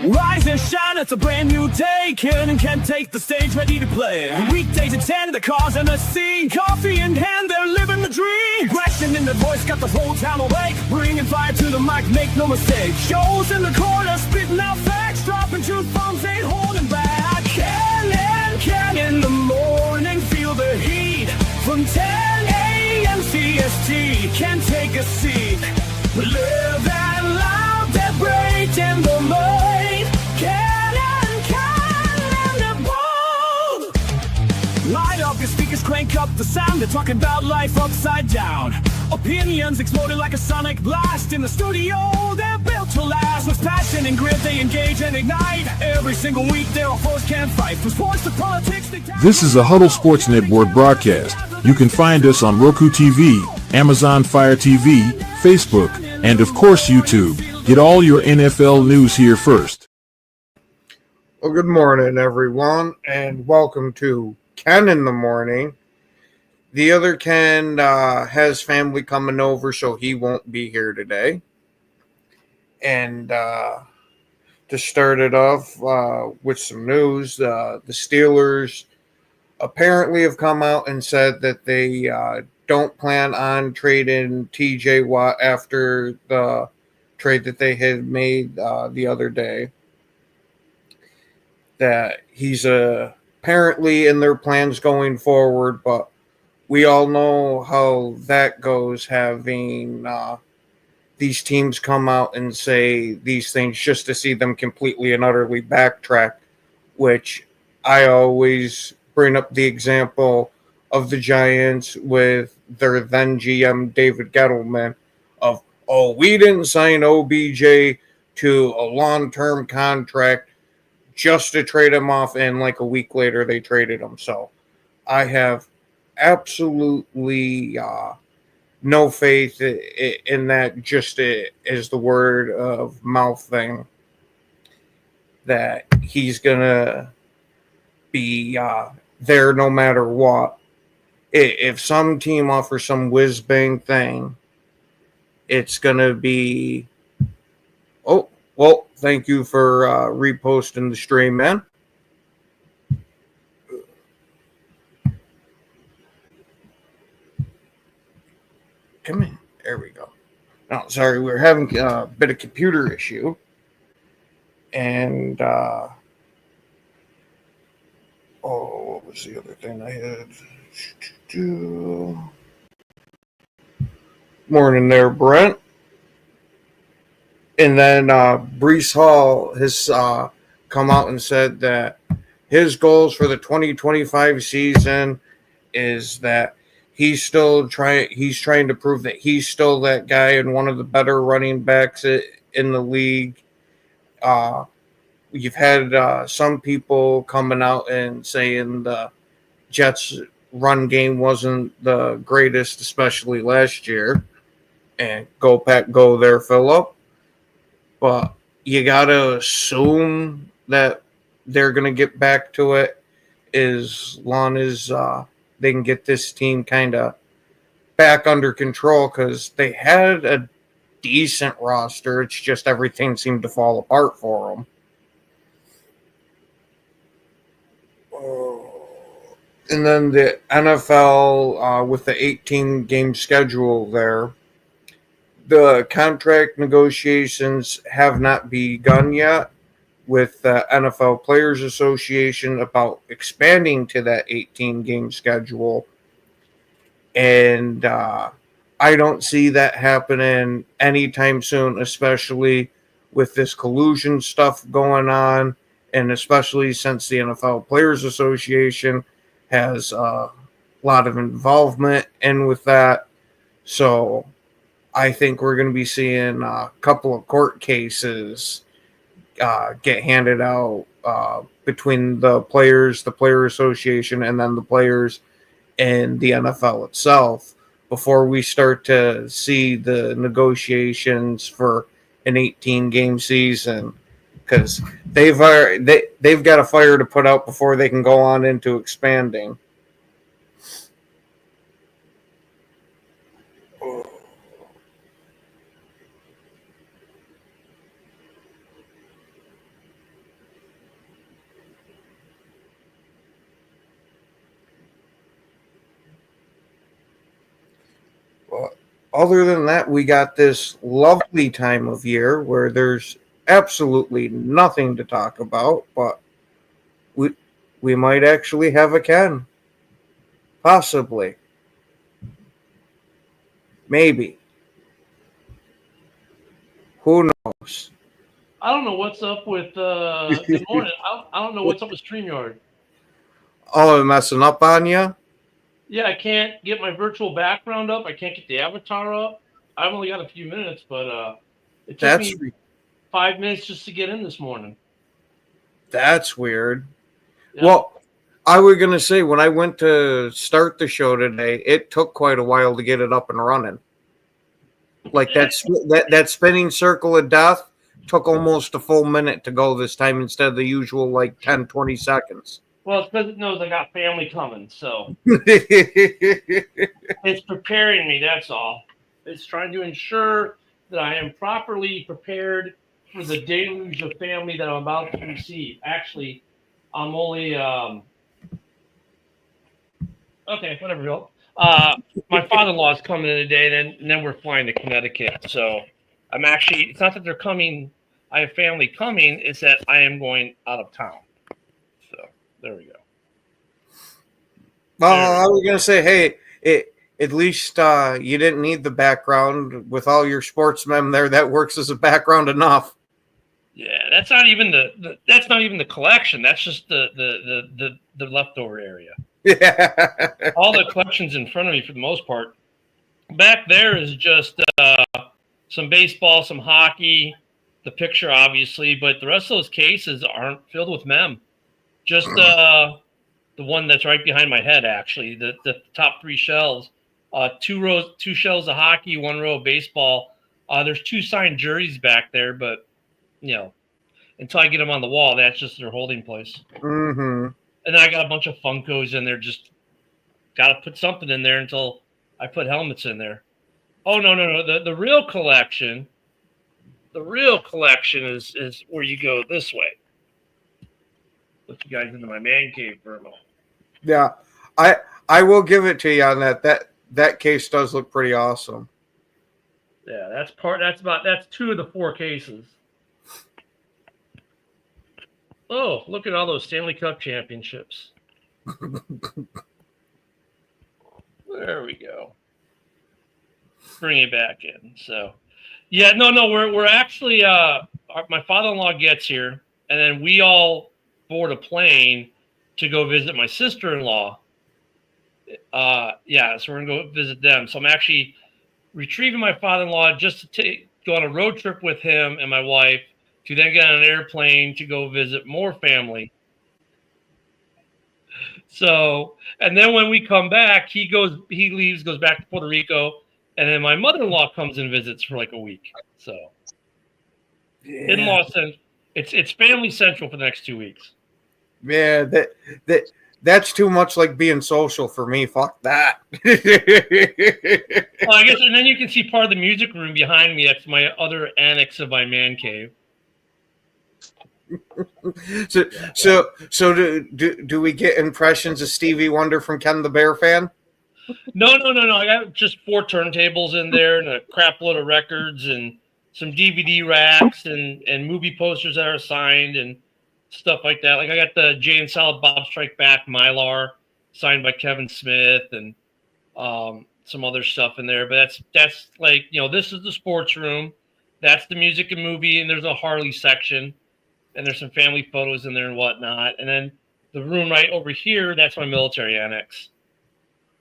Rise and shine, it's a brand new day. Cannon can take the stage, ready to play. Weekdays at 10, the cars on the scene. Coffee in hand, they're living the dream. Aggression in the voice, got the whole town awake. Bringing fire to the mic, make no mistake. Shows in the corner, spitting out facts. Dropping truth bombs, ain't holding back. Cannon in the morning, feel the heat. From 10 a.m. CST, can take a seat. Live and loud, that break in the mud. Light up your speakers, crank up the sound. They're talking about life upside down. Opinions exploding like a sonic blast. In the studio, they're built to last. With passion and grit, they engage and ignite. Every single week, their foes can't fight. From sports to politics, This is a Huddle Sports Network broadcast. You can find us on Roku TV, Amazon Fire TV, Facebook, and of course YouTube. Get all your NFL news here first. Well, good morning, everyone, and welcome to Ken in the Morning. The other Ken has family coming over, so he won't be here today. And to start it off with some news, the Steelers apparently have come out and said that they don't plan on trading TJ Watt after the trade that they had made the other day. That he's apparently in their plans going forward, but we all know how that goes, having these teams come out and say these things just to see them completely and utterly backtrack, which I always bring up the example of the Giants with their then GM David Gettleman of, we didn't sign OBJ to a long-term contract just to trade him off, and like a week later they traded him. So I have absolutely no faith in that, just as the word of mouth thing, that he's gonna be there no matter what. If some team offers some whiz-bang thing, it's gonna be, well, thank you for reposting the stream, man. Come in. There we go. No, sorry, we were having a bit of computer issue. And, what was the other thing I had? Morning there, Brent. And then Breece Hall has come out and said that his goals for the 2025 season is that he's trying to prove that he's still that guy and one of the better running backs in the league. You've had some people coming out and saying the Jets' run game wasn't the greatest, especially last year. And go Pack, go there, Phillip. But you got to assume that they're going to get back to it as long as they can get this team kind of back under control, because they had a decent roster. It's just everything seemed to fall apart for them. And then the NFL with the 18-game schedule there, the contract negotiations have not begun yet with the NFL Players Association about expanding to that 18-game schedule. And I don't see that happening anytime soon, especially with this collusion stuff going on, and especially since the NFL Players Association has a lot of involvement in with that. So I think we're going to be seeing a couple of court cases get handed out between the players, the Player Association, and then the players and the NFL itself before we start to see the negotiations for an 18-game season, because they've got a fire to put out before they can go on into expanding. other than that, we got this lovely time of year where there's absolutely nothing to talk about, but we we might actually have a Ken. Possibly. Maybe. Who knows? I don't know what's up with good morning. I don't know what's up with StreamYard. Oh, messing up on you? Yeah, I can't get my virtual background up. I can't get the avatar up. I've only got a few minutes, but it took That's me 5 minutes just to get in this morning. that's weird. Yeah. Well, I was gonna say when I went to start the show today, it took quite a while to get it up and running. Like that spinning circle of death took almost a full minute to go this time instead of the usual like 10, 20 seconds. Well, it's because it knows I got family coming, so it's preparing me. That's all. It's trying to ensure that I am properly prepared for the deluge of family that I'm about to receive. Actually, I'm only okay. Whatever. My father-in-law is coming in today, and then we're flying to Connecticut. So I'm actually. It's not that they're coming. I have family coming. It's that I am going out of town. So there we go. Well, I was gonna say, hey, at least you didn't need the background with all your sportsmen there. That works as a background enough. Yeah, that's not even the collection. That's just the leftover area. Yeah. All the collections in front of me for the most part. Back there is just some baseball, some hockey, the picture obviously, but the rest of those cases aren't filled with mem. Just the one that's right behind my head, actually. The top three shelves. Two shelves of hockey, one row of baseball. There's 2 signed jerseys back there, but you know, until I get them on the wall, that's just their holding place. Mm-hmm. And then I got a bunch of Funkos in there. Just got to put something in there until I put helmets in there. Oh no! The real collection. The real collection is where you go this way. Put you guys into my man cave for a moment. Yeah, I will give it to you on that. That case does look pretty awesome. Yeah, that's 2 of the 4 cases. Oh, look at all those Stanley Cup championships. There we go. Bring it back in. So, yeah, no, we're actually my father-in-law gets here, and then we all board a plane to go visit my sister-in-law. Yeah, so we're gonna go visit them. So I'm actually retrieving my father-in-law just to go on a road trip with him and my wife, to then get on an airplane to go visit more family. So, and then when we come back, he leaves, goes back to Puerto Rico, and then my mother-in-law comes and visits for like a week. So, Yeah. in-law, it's family central for the next 2 weeks. Yeah, that's too much like being social for me. Fuck that. Well, I guess, and then you can see part of the music room behind me. That's my other annex of my man cave. So do we get impressions of Stevie Wonder from Ken the Bear Fan? No. I got just 4 turntables in there and a crap load of records and some DVD racks and movie posters that are signed and stuff like that. Like I got the Jay and Silent Bob Strike Back Mylar signed by Kevin Smith and some other stuff in there. But that's like, you know, this is the sports room. That's the music and movie, and there's a Harley section. And there's some family photos in there and whatnot. And then the room right over here, that's my military annex.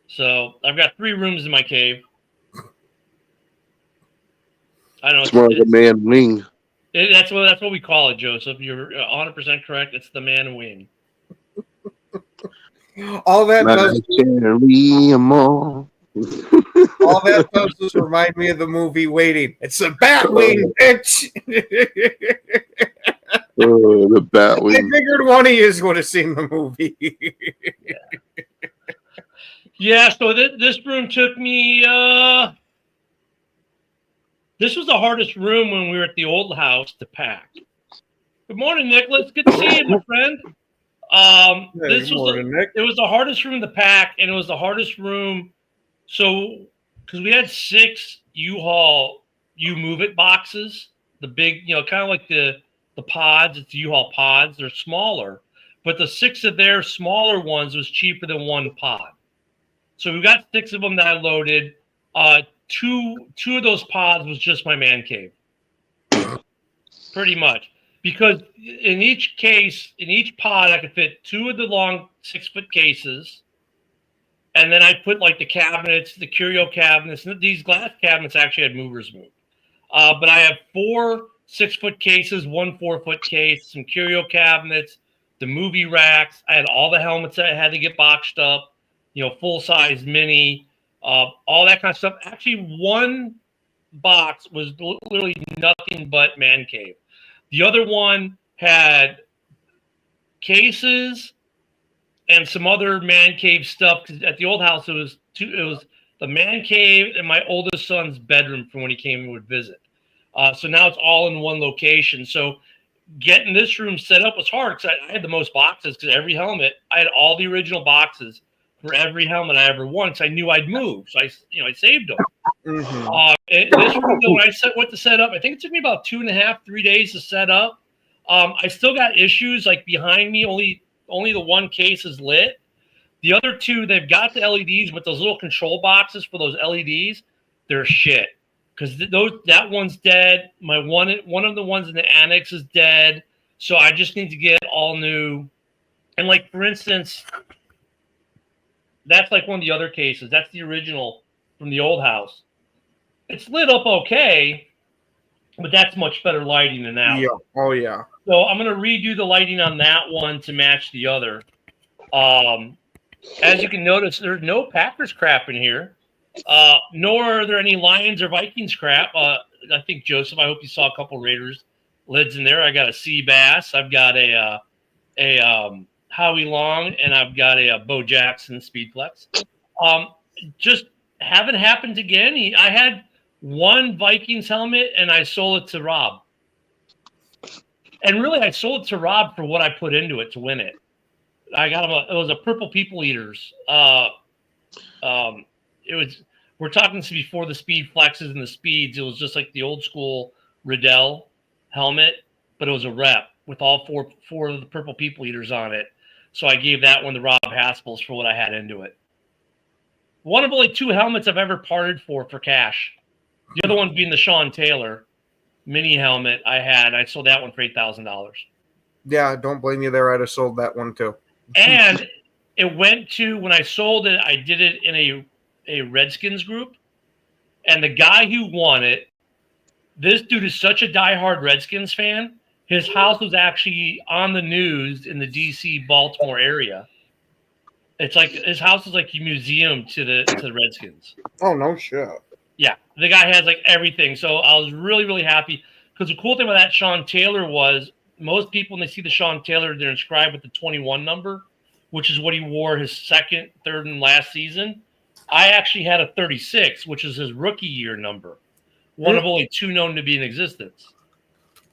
So I've got 3 rooms in my cave. I don't know. It's more like a man wing. That's what we call it, Joseph. You're 100% correct. It's the man wing. All that does, all that does is remind me of the movie Waiting. It's a Batwing, bitch. Oh, the I Batwing. figured one of you would have seen the movie. Yeah, so this room took me this was the hardest room when we were at the old house to pack. Good morning, Nicholas. Good to see you, my friend. It was the hardest room to pack, and it was the hardest room. So, because we had 6 U-Haul Move It boxes, the big, kind of like the pods. It's the U-Haul pods. They're smaller, but the 6 of their smaller ones was cheaper than 1 pod. So we got 6 of them that I loaded. Two of those pods was just my man cave, pretty much, because in each pod I could fit 2 of the long 6-foot cases. And then I put like the cabinets, the curio cabinets. These glass cabinets actually had movers moved. But I have 4 6-foot cases, 1 4-foot case, some curio cabinets, the movie racks. I had all the helmets that I had to get boxed up, full size mini, all that kind of stuff. Actually, one box was literally nothing but man cave. The other one had cases and some other man cave stuff. Because at the old house, it was the man cave and my oldest son's bedroom from when he came and would visit. So now it's all in one location. So getting this room set up was hard because I had the most boxes, because every helmet, I had all the original boxes for every helmet I ever won, because I knew I'd move. So I saved them. Mm-hmm. This room, though, when I went to set up, I think it took me about 2.5, 3 days to set up. I still got issues, like behind me, only the one case is lit. The other 2, they've got the LEDs, but those little control boxes for those LEDs, they're shit. Because that one's dead. My one of the ones in the annex is dead. So I just need to get all new. And like, for instance, that's like one of the other cases. That's the original from the old house. It's lit up okay, but that's much better lighting than that. Yeah. One. Oh yeah. So I'm gonna redo the lighting on that one to match the other. As you can notice, there's no Packers crap in here. Nor are there any Lions or Vikings crap. I think, Joseph, I hope you saw a couple Raiders lids in there. I got a Sea Bass. I've got a Howie Long, and I've got a Bo Jackson Speedflex. Just haven't happened again. I had 1 Vikings helmet, and I sold it to Rob. And really, I sold it to Rob for what I put into it to win it. I got him it was a Purple People Eaters. We're talking before the Speed Flexes and the Speeds. It was just like the old school Riddell helmet, but it was a rep with all four of the Purple People Eaters on it. So I gave that one to Rob Haspels for what I had into it. One of only 2 helmets I've ever parted for cash. The other one being the Sean Taylor mini helmet I had. I sold that one for $8,000. Yeah, don't blame you there. I'd have sold that one too. And it went to, when I sold it, I did it in a Redskins group. And the guy who won it, this dude is such a diehard Redskins fan. His house was actually on the news in the DC Baltimore area. It's like his house is like a museum to the Redskins. Oh, no shit. Yeah, the guy has like everything. So I was really, really happy, because the cool thing about that Sean Taylor was, most people, when they see the Sean Taylor, they're inscribed with the 21 number, which is what he wore his second, third, and last season. I actually had a 36, which is his rookie year number. One of only 2 known to be in existence.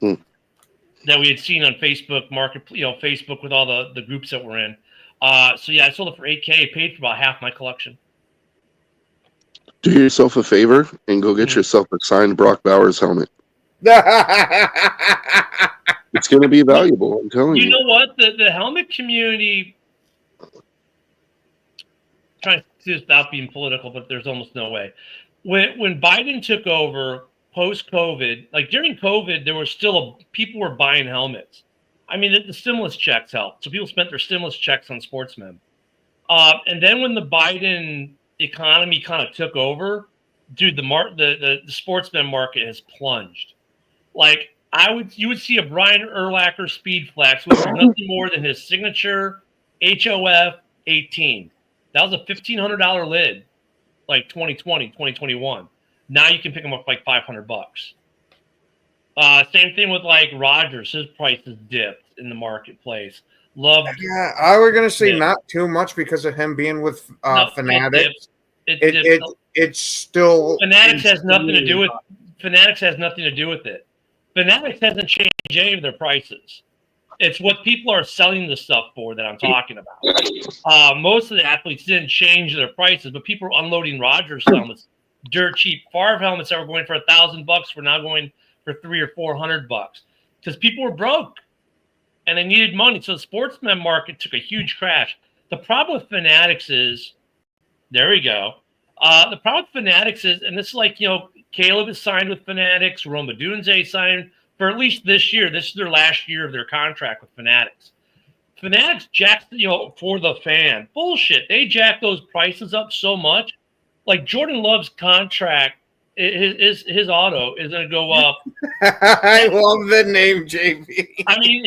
That we had seen on Facebook Facebook with all the groups that we're in. So yeah, I sold it for $8,000, paid for about half my collection. Do yourself a favor and go get yourself a signed Brock Bowers helmet. It's going to be valuable, I'm telling you. You know what? The helmet community, trying to do this without being political, but there's almost no way. When Biden took over post-COVID, like during COVID, there was still people were buying helmets. I mean, the stimulus checks helped. So people spent their stimulus checks on sportsmen. And then when the Biden economy kind of took over, dude, the sportsman market has plunged. Like, you would see a Brian Urlacher Speedflex, which was nothing more than his signature HOF 18. That was a $1,500 lid, like 2020, 2021. Now you can pick them up for like $500. Same thing with like Rogers. His price has dipped in the marketplace. Yeah, I was gonna say not too much because of him being with Fanatics. It's still Fanatics has nothing to do with Fanatics has nothing to do with it. Fanatics hasn't changed any of their prices. It's what people are selling the stuff for that I'm talking about. Most of the athletes didn't change their prices, but people are unloading Rogers helmets dirt cheap Favre helmets that were going for $1,000 were now going for $300 or $400 because people were broke and they needed money. So the sportsman market took a huge crash. The problem with Fanatics is, there we go. The problem with Fanatics is, and this is like, Caleb is signed with Fanatics, Roma Dunze signed for at least this year. This is their last year of their contract with Fanatics. Fanatics jacked, for the fan. Bullshit. They jacked those prices up so much. Like Jordan Love's contract, his auto is going to go up. I love the name, JB. I mean,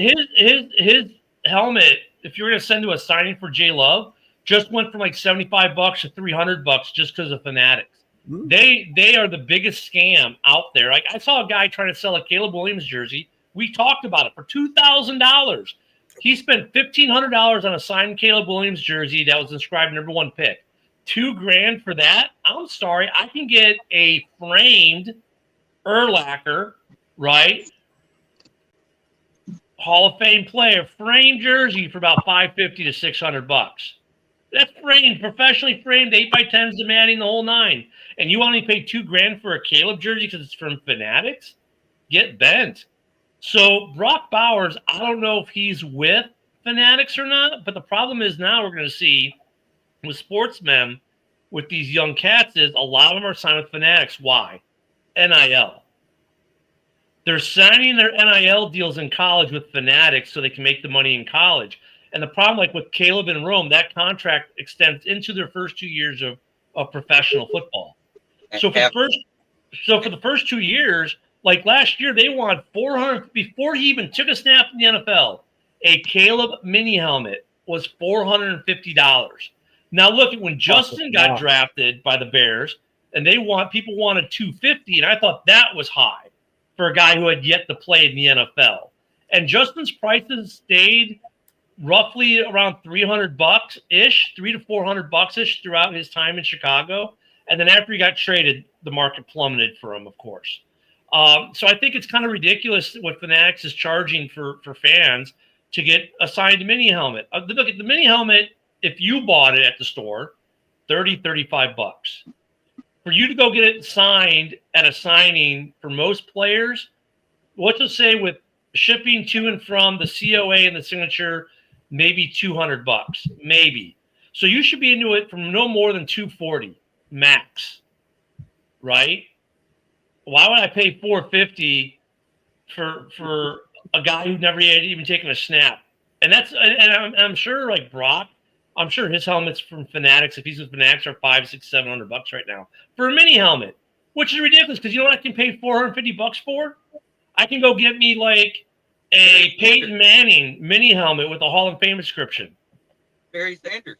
his helmet, if you were going to send to a signing for J Love, just went from like $75 to $300 just because of Fanatics. They are the biggest scam out there. Like I saw a guy trying to sell a Caleb Williams jersey. We talked about it for $2,000. He spent $1,500 on a signed Caleb Williams jersey that was inscribed #1 pick. $2,000 for that? I'm sorry. I can get a framed Urlacher, right? Hall of Fame player, framed jersey for about $550 to $600. That's framed, professionally framed, 8x10s demanding the whole nine. And you only pay $2,000 for a Caleb jersey because it's from Fanatics? Get bent. So Brock Bowers, I don't know if he's with Fanatics or not, but the problem is now we're going to see with sportsmen, with these young cats, is a lot of them are signed with Fanatics. Why? NIL. They're signing their NIL deals in college with Fanatics so they can make the money in college. And the problem, like with Caleb and Rome, that contract extends into their first 2 years of professional football. So for the first 2 years, like last year, they wanted $400 before he even took a snap in the NFL. A Caleb mini helmet was $450. Now look at when Justin got drafted by the Bears, and people wanted $250, and I thought that was high for a guy who had yet to play in the NFL. And Justin's prices stayed roughly around $300-ish, $300 to $400-ish throughout his time in Chicago. And then after he got traded, the market plummeted for him, of course. So I think it's kind of ridiculous what Fanatics is charging for fans to get a signed mini helmet. Look at the mini helmet. If you bought it at the store, $30, $35. For you to go get it signed at a signing for most players, what's to say with shipping to and from the COA and the signature, maybe $200, maybe. So you should be into it from no more than $240 max, right? Why would I pay $450 for a guy who never had even taken a snap? And I'm sure like Brock, I'm sure his helmets from Fanatics, if he's with Fanatics, are $500, $600, $700 right now for a mini helmet, which is ridiculous because you know what I can pay $450 for? I can go get me like a Peyton Manning mini helmet with a Hall of Fame inscription, Barry Sanders,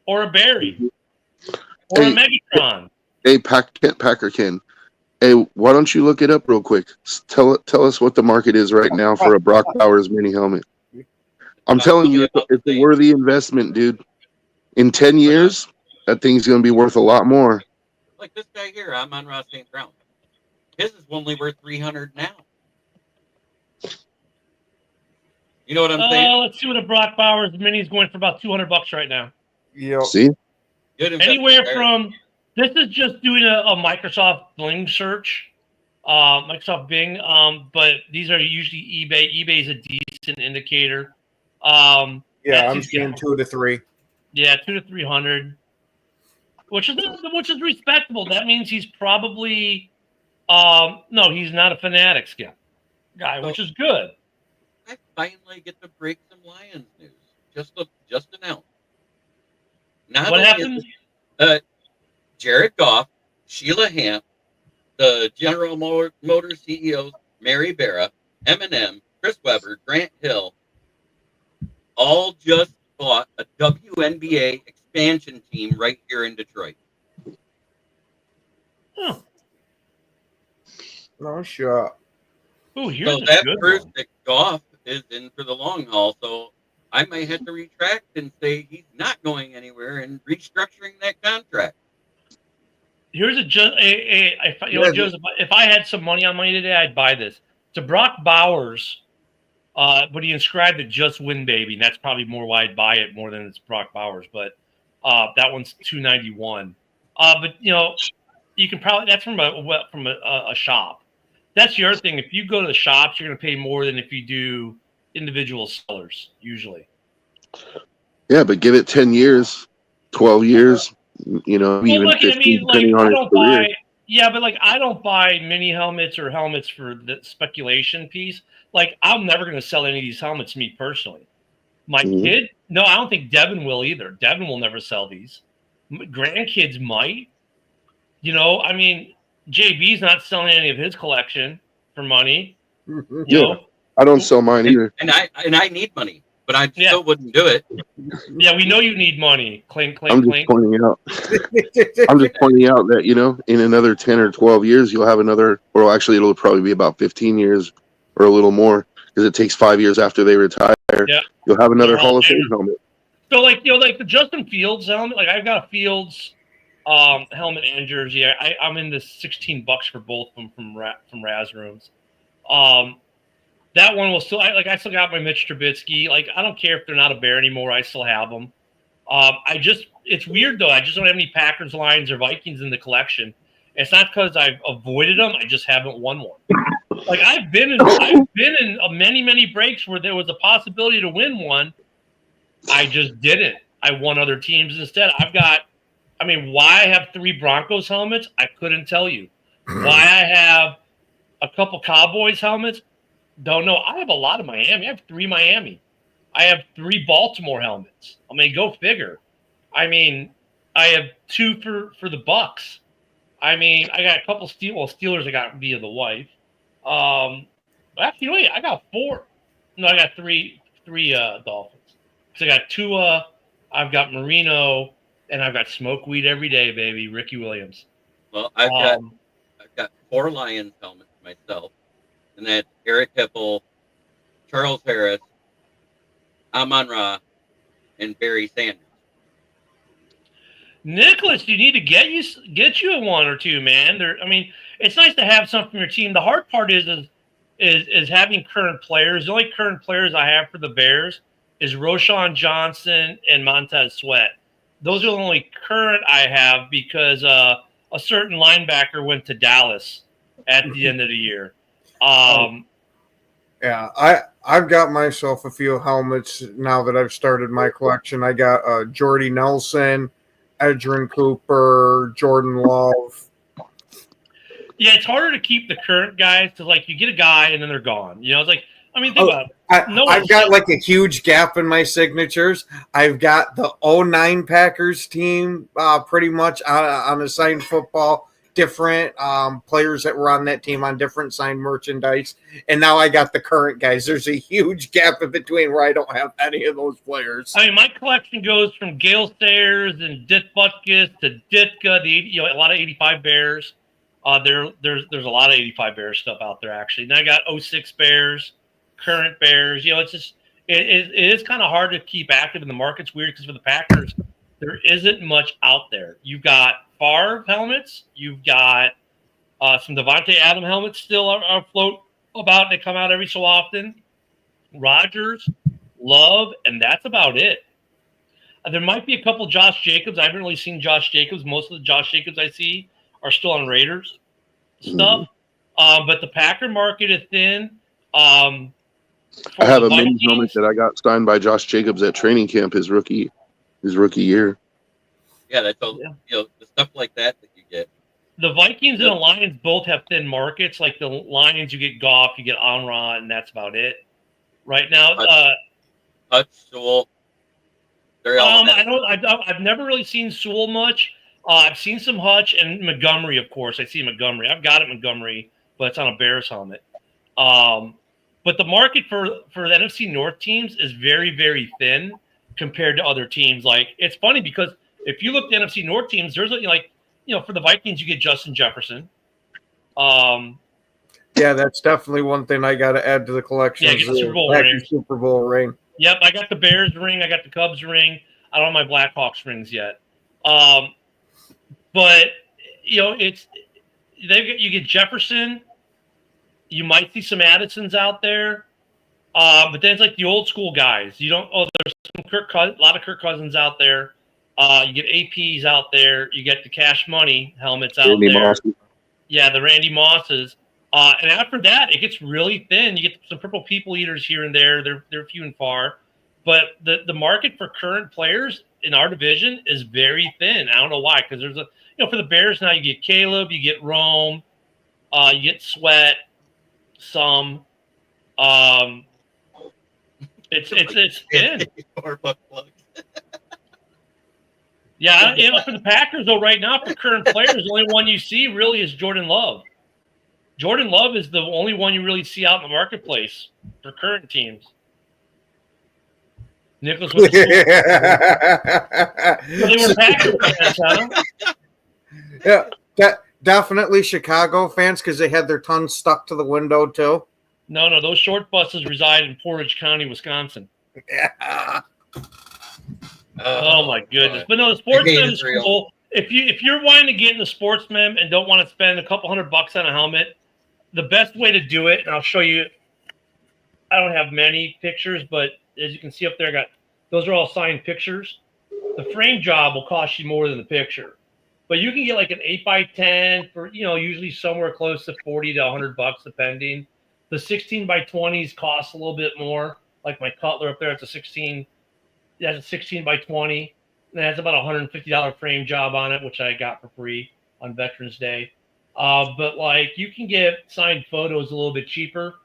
or a Barry, or a Megatron. Hey, Packerkin. Hey, why don't you look it up real quick? Tell us what the market is right now for a Brock Bowers mini helmet. I'm telling you, it's a worthy investment, dude. In 10 years, that thing's going to be worth a lot more. Like this guy here, I'm on Ross St. Brown. His is only worth $300 now. You know what I'm saying? Let's see what a Brock Bowers mini is going for about $200 right now. Yep. See? Good Anywhere from, this is just doing a Microsoft Bing search, Microsoft Bing, but these are usually eBay. eBay is a decent indicator. I'm seeing 2 to 3. Yeah, 200 to 300, which is respectable. That means he's probably no, he's not a Fanatics guy, which is good. I finally get to break some Lions news. Just announced. What happened? Jared Goff, Sheila Hamp, the General Motors CEO, Mary Barra, Eminem, Chris Webber, Grant Hill, all just bought a WNBA expansion team right here in Detroit. Oh, No shot. here's So a that good proves one. that Goff is in for the long haul. So I might have to retract and say he's not going anywhere and restructuring that contract. Here's Joseph, if I had some money on me today, I'd buy this. It's a Brock Bowers, but he inscribed it "Just Win Baby," and that's probably more why I'd buy it more than it's Brock Bowers. But that one's $291. But you can probably that's from a shop. That's the other thing. If you go to the shops, you're going to pay more than if you do individual sellers usually. Yeah, but give it 10 years, 12 years, even Look, 15, depending on I his don't career. buy. Yeah, but I don't buy mini helmets or helmets for the speculation piece. Like, I'm never going to sell any of these helmets, me personally. My Mhm. kid, no, I don't think Devin will either. Devin will never sell these. Grandkids might. JB's not selling any of his collection for money. You Yeah. know, I don't sell mine either. And I need money, but I Yeah. still wouldn't do it. yeah, we know you need money. Clink, clink, I'm just clink. pointing out. I'm just pointing out that in another 10 or 12 years, you'll have another. Or actually, it'll probably be about 15 years or a little more because it takes 5 years after they retire. Yeah. You'll have another They're Hall all of Fame famous. helmet. So, like the Justin Fields helmet, like I've got a Fields helmet and jersey. I'm in the $16 for both of them from Raz Rooms. That one will still. I still got my Mitch Trubisky. Like, I don't care if they're not a Bear anymore. I still have them. It's weird though. I just don't have any Packers, Lions, or Vikings in the collection. It's not because I've avoided them. I just haven't won one. Like, I've been in many, many breaks where there was a possibility to win one. I just didn't. I won other teams instead. Why I have 3 Broncos helmets, I couldn't tell you. Why I have a couple Cowboys helmets, don't know. I have a lot of Miami. I have 3 Miami. I have 3 Baltimore helmets. Go figure. I have 2 for the Bucks. I got a couple Steelers I got via the wife. Actually, wait, I got 4. No, I got 3 Dolphins. So I got Tua, I've got Marino, and I've got Smokeweed every day, baby. Ricky Williams. Well, I've got 4 Lions helmets myself, and that's Eric Hipple, Charles Harris, Amon-Ra, and Barry Sanders. Nicholas, you need to get you a 1 or 2, man. It's nice to have something from your team. The hard part is having current players. The only current players I have for the Bears is Roshan Johnson and Montez Sweat. Those are the only current I have because a certain linebacker went to Dallas at the end of the year. Yeah, I've got myself a few helmets now that I've started my collection. I got Jordy Nelson, Edgerrin Cooper, Jordan Love. Yeah, it's harder to keep the current guys because, you get a guy and then they're gone. It's like, think about it. I've got a huge gap in my signatures. I've got the 09 Packers team pretty much on assigned football, different players that were on that team on different signed merchandise. And now I got the current guys. There's a huge gap in between where I don't have any of those players. My collection goes from Gale Sayers and Dit Butkus to Ditka, a lot of 85 Bears. There's a lot of 85 Bears stuff out there, actually. And I got 06 Bears. Current Bears, it's just it is kind of hard to keep active in the market's weird because for the Packers, there isn't much out there. You've got Favre helmets, you've got some Devontae Adams helmets still are afloat about. They come out every so often. Rodgers, Love, and that's about it. There might be a couple Josh Jacobs. I haven't really seen Josh Jacobs. Most of the Josh Jacobs I see are still on Raiders stuff. But the Packer market is thin. I have a mini helmet that I got signed by Josh Jacobs at training camp his rookie year. Yeah, that's all. The stuff like that you get. The Vikings and the Lions both have thin markets. Like the Lions, you get Goff, you get Amon-Ra, and that's about it. Right now, Hutch, Sewell. They're all. I've never really seen Sewell much. I've seen some Hutch and Montgomery, of course. I see Montgomery. I've got it Montgomery, but it's on a Bears helmet. But the market for the NFC North teams is very, very thin compared to other teams. Like, it's funny because if you look at the NFC North teams, there's for the Vikings, you get Justin Jefferson. Yeah, that's definitely one thing I got to add to the collection. Yeah, get the Super Bowl ring. Yep, I got the Bears ring. I got the Cubs ring. I don't have my Blackhawks rings yet. But you get Jefferson. You might see some Addisons out there, but then it's like the old school guys. There's some a lot of Kirk Cousins out there. You get APs out there. You get the Cash Money helmets out Randy there. Moss. Yeah, the Randy Mosses. And after that, it gets really thin. You get some Purple People Eaters here and there. They're few and far. But the market for current players in our division is very thin. I don't know why, because there's for the Bears now, you get Caleb, you get Rome, you get Sweat, some. It's thin. $4 plugs. Yeah, for the Packers though, right now for current players, the only one you see really is Jordan Love. Jordan Love is the only one you really see out in the marketplace for current teams. Nicholas with the they were Packers fans, huh? Yeah, definitely Chicago fans because they had their tongues stuck to the window too. No, those short buses reside in Portage County, Wisconsin. Yeah. Oh my goodness! But no, the Sportsman is cool. If you're wanting to get in the Sportsman and don't want to spend a couple $100 on a helmet, the best way to do it, and I'll show you. I don't have many pictures, but as you can see up there, those are all signed pictures. The frame job will cost you more than the picture, but you can get like an 8x10 for usually somewhere close to $40 to $100 depending. The 16x20s cost a little bit more. Like my Cutler up there, it's a 16. It has a 16x20. And it has about a $150 frame job on it, which I got for free on Veterans Day. But like you can get signed photos a little bit cheaper.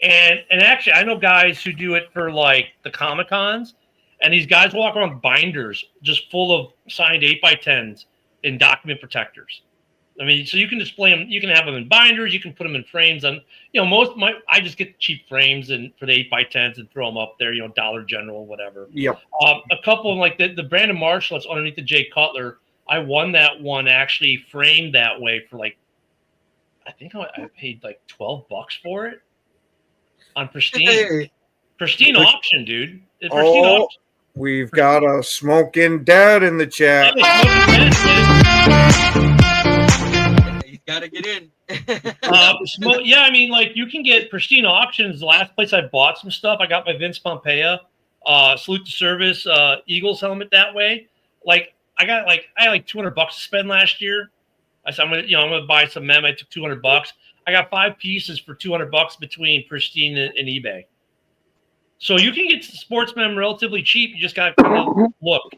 And actually, I know guys who do it for like the Comic Cons, and these guys walk around with binders just full of signed 8x10s in document protectors. I mean, so you can display them. You can have them in binders. You can put them in frames. And I just get cheap frames and for the 8x10s and throw them up there. Dollar General, whatever. Yep. A couple of them, like the Brandon Marshall that's underneath the Jay Cutler. I won that one actually framed that way for like, I think I paid like $12 for it on Pristine. Hey. Pristine auction, dude. Auction. We've got a Smoking Dad in the chat. He's got to get in. Yeah, I mean, like you can get Pristine Auctions. The last place I bought some stuff, I got my Vince Pompea Salute to Service Eagles helmet that way. Like I had like $200 to spend last year. I said I'm gonna buy some mem. I took $200. I got 5 pieces for $200 between Pristine and eBay. So you can get Sportsman relatively cheap. You just got to kind of look.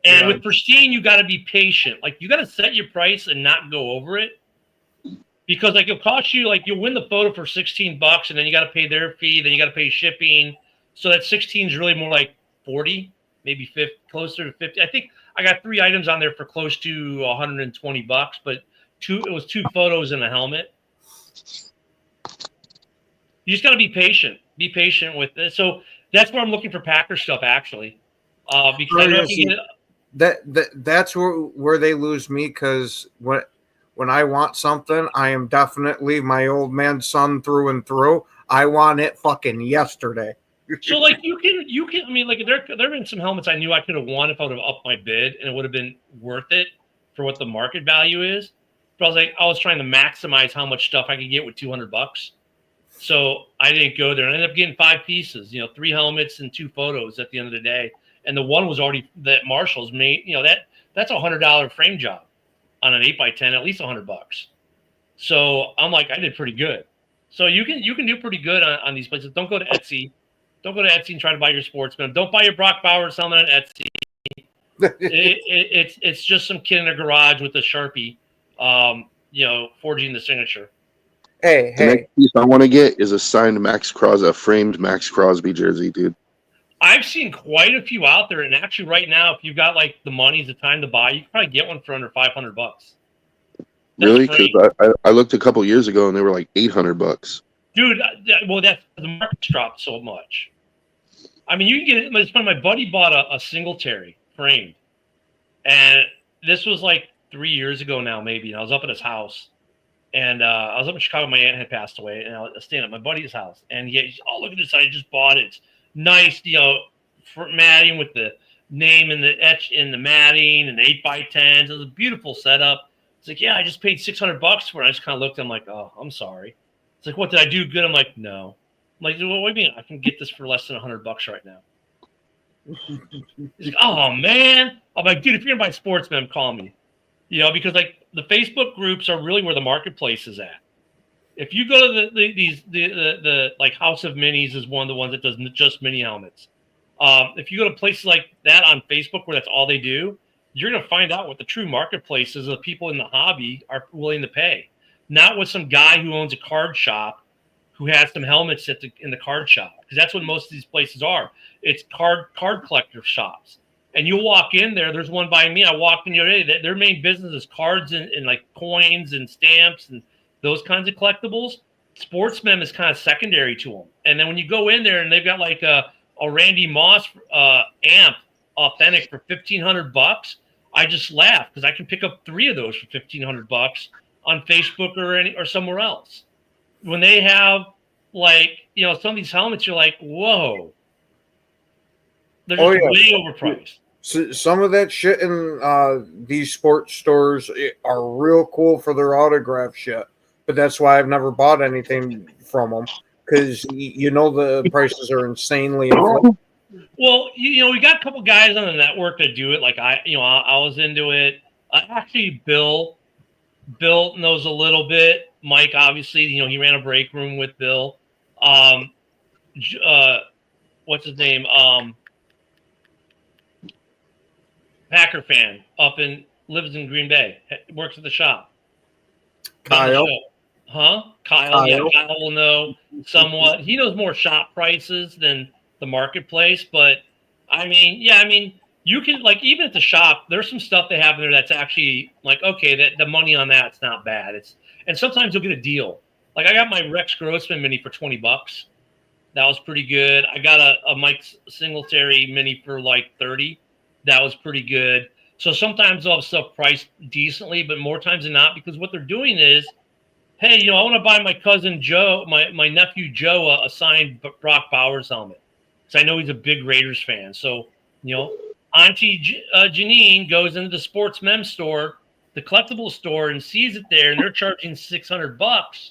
And with Pristine, you got to be patient. Like you got to set your price and not go over it, because like it'll cost you, like you'll win the photo for $16, and then you got to pay their fee, then you got to pay shipping. So that 16 is really more like 40, maybe 50, closer to 50. I think I got 3 items on there for close to $120, but it was 2 photos and a helmet. You just got to be patient. Be patient with it. So that's where I'm looking for Packer stuff actually, because I know you get that's where they lose me, because when I want something, I am definitely my old man son through and through. I want it fucking yesterday. So like you can. I mean, like there have been some helmets I knew I could have won if I would have upped my bid, and it would have been worth it for what the market value is. But I was trying to maximize how much stuff I could get with $200. So I didn't go there. I ended up getting 5 pieces, 3 helmets and 2 photos at the end of the day. And the one was already that Marshall's made. That's a $100 frame job on an 8x10, at least $100. So I'm like, I did pretty good. So you can do pretty good on these places. Don't go to Etsy. Don't go to Etsy and try to buy your Sportsman. Don't buy your Brock Bowers helmet on Etsy. It's just some kid in a garage with a Sharpie, forging the signature. Hey. The next piece I want to get is a signed a framed Max Crosby jersey, dude. I've seen quite a few out there, and actually, right now, if you've got like the money, the time to buy, you can probably get one for under $500. Really? Because I looked a couple years ago, and they were like $800. Dude, that's the market's dropped so much. I mean, you can get it. It's funny. My buddy bought a Singletary framed, and this was like 3 years ago now, maybe. And I was up at his house. And I was up in Chicago. My aunt had passed away, and I was staying at my buddy's house. And he's, look at this! I just bought it. It's nice, for matting with the name and the etch in the matting and the 8x10s. It was a beautiful setup. It's like, yeah, I just paid $600 for it. I just kind of looked. I'm like, oh, I'm sorry. It's like, what did I do good? I'm like, no. I'm like, well, what do you mean? I can get this for less than $100 right now. He's like, oh man. I'm like, dude, if you're gonna buy Sportsman, call me. Because like the Facebook groups are really where the marketplace is at. If you go to the like House of Minis is one of the ones that does just mini helmets. If you go to places like that on Facebook where that's all they do, you're going to find out what the true marketplace is. The people in the hobby are willing to pay, not with some guy who owns a card shop who has some helmets in the card shop, because that's what most of these places are. It's card collector shops, and you'll walk in there. There's one by me. I walked in the other day. Their main business is cards and like coins and stamps and those kinds of collectibles. Sportsman is kind of secondary to them. And then when you go in there and they've got like a Randy Moss amp authentic for $1,500, I just laugh because I can pick up 3 of those for $1,500 on Facebook or somewhere else. When they have like, some of these helmets, you're like, whoa, they're just way overpriced. So some of that shit in these sports stores are real cool for their autograph shit. But that's why I've never bought anything from them, because the prices are insanely inflated. Well, we got a couple guys on the network that do it. Like I was into it. Actually, Bill knows a little bit. Mike, obviously, he ran a break room with Bill. What's his name? Packer fan lives in Green Bay. Works at the shop. Kyle. Huh? Kyle. Yeah, Kyle will know somewhat. He knows more shop prices than the marketplace, but you can, like, even at the shop, there's some stuff they have in there that's actually like, okay, that the money on that's not bad. And sometimes you'll get a deal. Like I got my Rex Grossman mini for $20. That was pretty good. I got a Mike Singletary mini for like $30. That was pretty good. So sometimes they'll have stuff priced decently, but more times than not, because what they're doing is, hey, I want to buy my cousin Joe, my nephew Joe, a signed Brock Bowers helmet, because I know he's a big Raiders fan. So, Auntie Janine goes into the Sports Mem store, the collectible store, and sees it there, and they're charging $600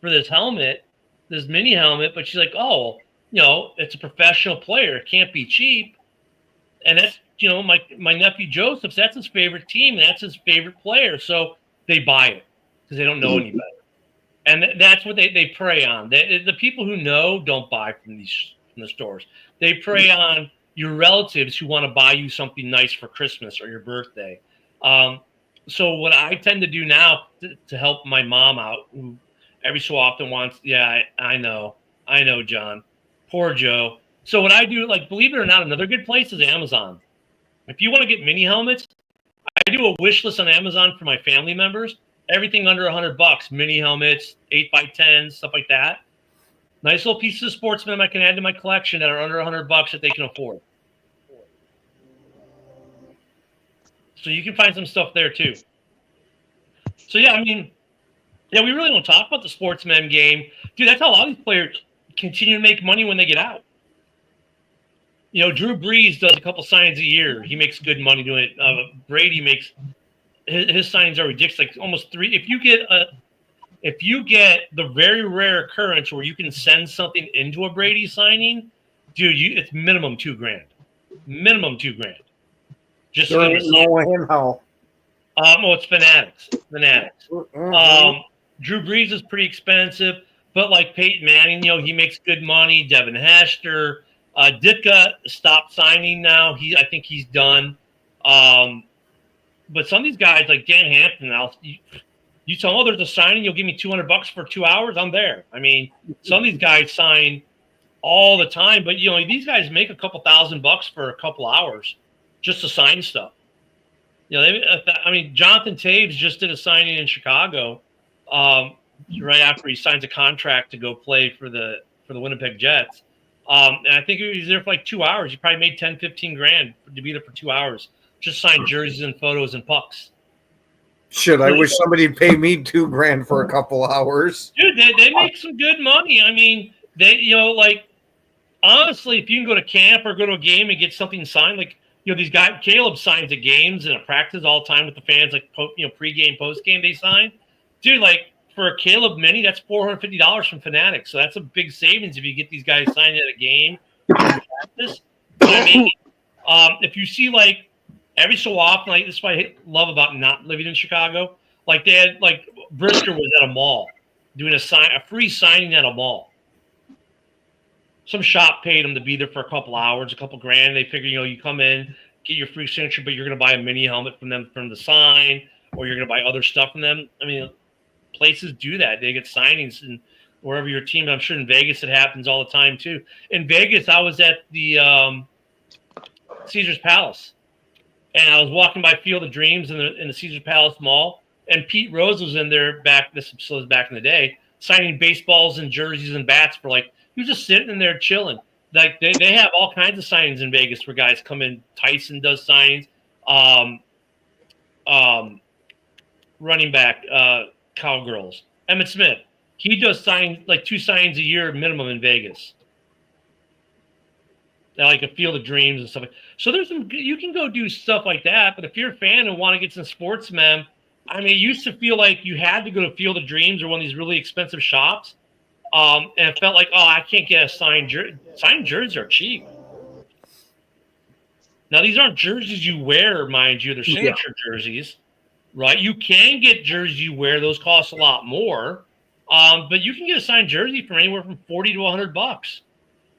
for this helmet, this mini helmet. But she's like, oh, it's a professional player. It can't be cheap. And that's, my nephew Joseph, that's his favorite team, and that's his favorite player. So they buy it because they don't know any better. And that's what they prey on. The people who know don't buy from the stores. They prey on your relatives who want to buy you something nice for Christmas or your birthday. So what I tend to do now to help my mom out, who every so often wants, I know, John. Poor Joe. So what I do, like, believe it or not, another good place is Amazon. If you want to get mini helmets, I do a wish list on Amazon for my family members. Everything under $100, mini helmets, 8x10, stuff like that. Nice little pieces of Sportsman I can add to my collection that are under $100 that they can afford. So you can find some stuff there too. So we really don't talk about the Sportsman game. Dude, that's how a lot of these players continue to make money when they get out. Drew Brees does a couple signings a year. He makes good money doing it. Brady makes his signings are ridiculous, like almost 3. If you get the very rare occurrence where you can send something into a Brady signing, dude, it's minimum $2,000. Minimum $2,000. Just there ain't no way in hell. It's Fanatics. Drew Brees is pretty expensive, but like Peyton Manning, he makes good money. Devin Hester. Ditka stopped signing now. I think he's done. But some of these guys like Dan Hampton, you tell them, there's a signing, you'll give me $200 for 2 hours. I'm there. I mean, some of these guys sign all the time, but these guys make a couple $1,000 for a couple hours just to sign stuff. Jonathan Taves just did a signing in Chicago right after he signs a contract to go play for the Winnipeg Jets. And I think he was there for like 2 hours. He probably made $10,000-15,000 to be there for 2 hours. Just sign jerseys and photos and pucks. Shit, I wish somebody'd pay me $2,000 for a couple hours. Dude, they make some good money. I mean, honestly, if you can go to camp or go to a game and get something signed, like, these guys, Caleb signs at games and at practice all the time with the fans, like, pre-game, post-game they sign. Dude, like, for a Caleb mini, that's $450 from Fanatics. So that's a big savings if you get these guys signed at a game or practice. I mean, if you see like every so often, like this is what I love about not living in Chicago. Like they had like Brisker was at a mall doing a free signing at a mall. Some shop paid him to be there for a couple hours, a couple grand. They figure, you come in, get your free signature, but you're going to buy a mini helmet from them from the sign, or you're going to buy other stuff from them. I mean, places do that. They get signings and wherever your team. I'm sure in Vegas it happens all the time too. In Vegas, I was at the Caesar's Palace, and I was walking by Field of Dreams in the Caesar's Palace Mall, and Pete Rose was in there this was back in the day, signing baseballs and jerseys and bats for like. He was just sitting in there chilling. Like they have all kinds of signings in Vegas where guys come in. Tyson does signings. Running back, Cowgirls. Emmitt Smith. He does sign like 2 signings a year minimum in Vegas. Like a Field of Dreams and stuff. So there's you can go do stuff like that. But if you're a fan and want to get some sports mem, I mean, it used to feel like you had to go to Field of Dreams or one of these really expensive shops. And it felt like, I can't get a signed jersey. Signed jerseys are cheap. Now, these aren't jerseys you wear, mind you. They're signature jerseys, right? You can get jerseys you wear. Those cost a lot more. But you can get a signed jersey from anywhere from $40 to $100.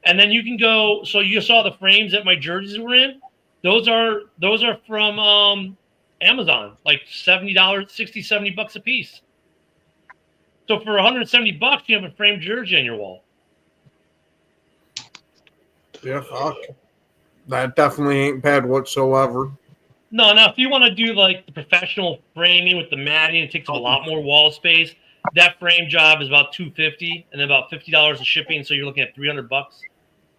And then you can go. So you saw the frames that my jerseys were in. Those are from Amazon, like $70, $60, $70 a piece. So for $170, you have a framed jersey on your wall. Yeah, fuck. That definitely ain't bad whatsoever. No, now if you want to do like the professional framing with the matting, it takes up a lot more wall space. That frame job is about $250 and then about $50 of shipping. So you're looking at $300